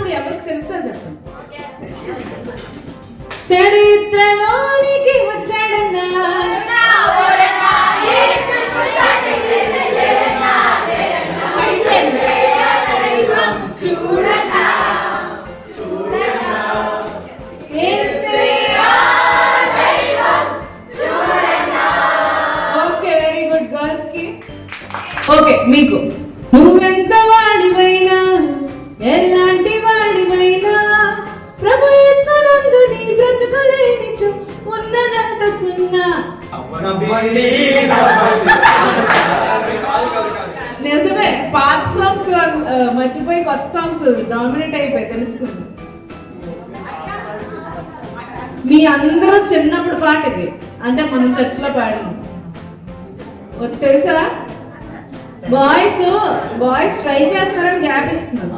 వచ్చినప్పుడు ఎవరికి తెలుసా చెప్పండి. చరిత్రలోనికి వచ్చాడన్నా ఓకే. మీకు నువ్వెంత వాడివైనా ఎలాంటి వాడివైనా ప్రభు యేసునందు నీ బ్రతుకులేనిచు ఉన్నదంత సున్నా. నిజమే, పాత సాంగ్స్ మర్చిపోయి కొత్త సాంగ్స్ డామినేట్ అయిపోయి తెలుస్తుంది. మీ అందరూ చిన్నప్పుడు పాట ఇది, అంటే మన చర్చ్ లో పాడాము తెలుసా. బాయ్స్ ట్రై చేస్తున్నారని గ్యాప్ ఇస్తున్నారు.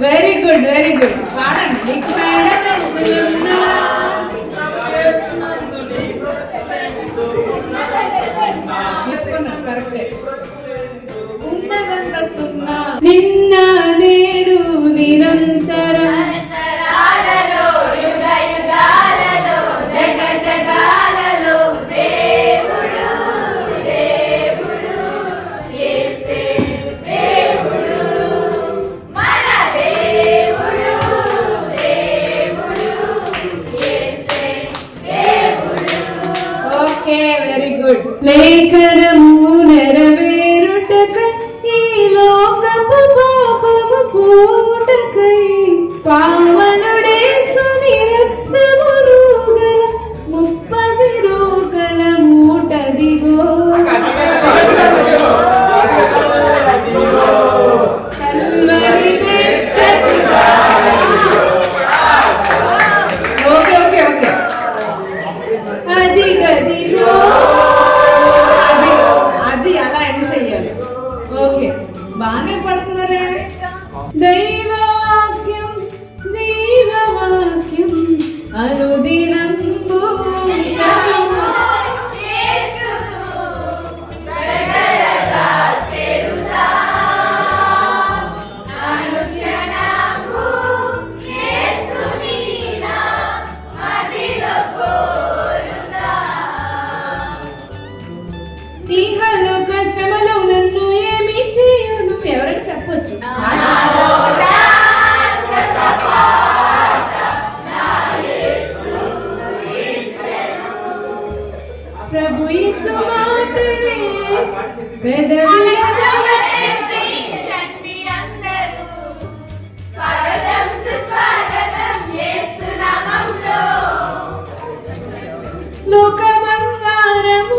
వెరీ గుడ్ పాడండి. నీకు కరెక్టే. ఉన్నదంత సున్నా నిన్న నేడు నిరంతరం లేఖనము నెరవేరుటకై ఈ లోకపు పాపము పోవుటకై పావనుడేసుని రక్తమును గల 30 రోగల మూటదిగో కల్వరి పెట్టకుగా. ఓకే అది గదిగో బానే పడుతున్నారే. దైవవాక్యం జీవవాక్యం అనుదినం ఈహలో కష్టములు నన్ను ఏమి చేయను. ఎవరైనా చెప్పొచ్చు. ప్రభు యేసు మాటలే పెదవి లోక బంగారము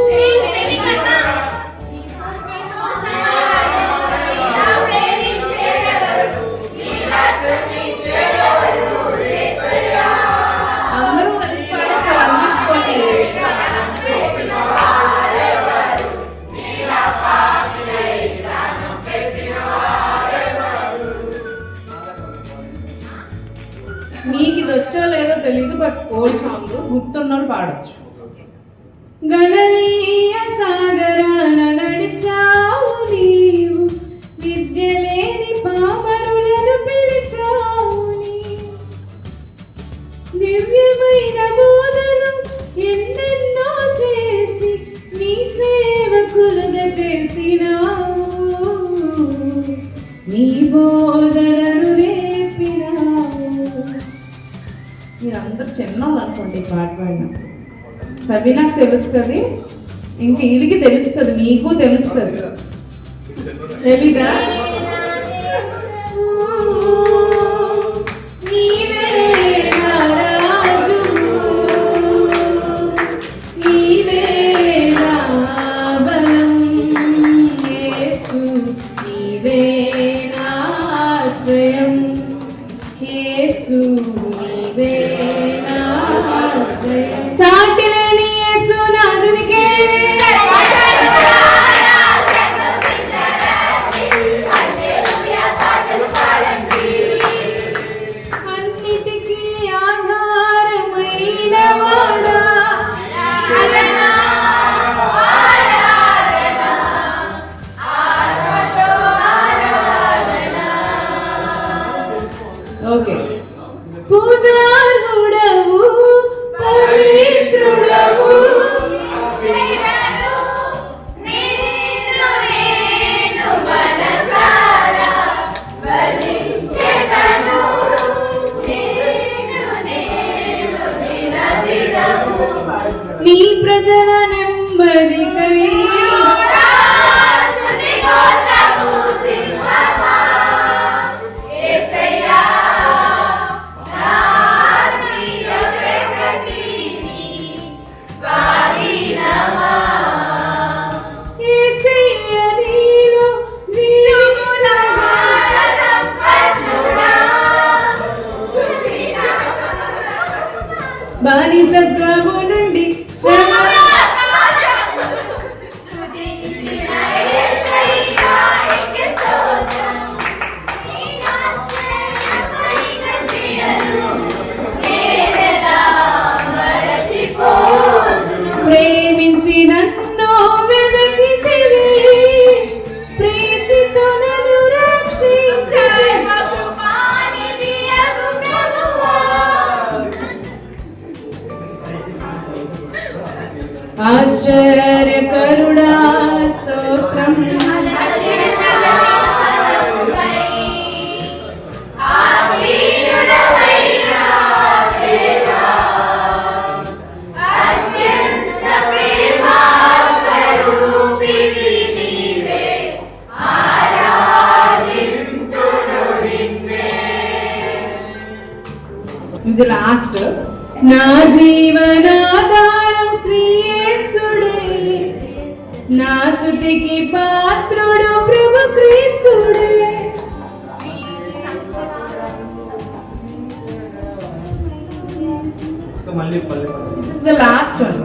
మీకు ఇది వచ్చో లేదో తెలియదు, బట్ ఓల్డ్ సాంగ్ గుర్తున్నోళ్ళు పాడొచ్చు. గలలీయ సాగరాన నడిచావు నీవు, విద్య లేని పామరులను పిలిచావు నీవు, దివ్యమైన బోధను ఎన్నెన్నో చేసి నీ సేవకులుగా చేసినావు, నీ బోధనను మీరందరూ చిన్నోళ్ళు అనుకోండి. పాట పాడినప్పుడు సబీనాకు తెలుస్తుంది, ఇంక వీళ్ళకి తెలుస్తుంది, మీకు తెలుస్తుంది. తెలీదా? చాటిలేని యేసు నాదునికే నీ ప్రజల నెమ్మదికై బానిసత్వము నుండి ప్రేమించి నన్ను వెదకితివి, ప్రీతితో నన్ను రక్షించితివి. ఆశ్చర్యకరుడా స్తోత్రం. ఇది లాస్ట్. నా జీవనాధారం శ్రీ యేసుడే, నా స్తుతికి పాత్రుడు ప్రభు క్రీస్తుడే. This is the last one.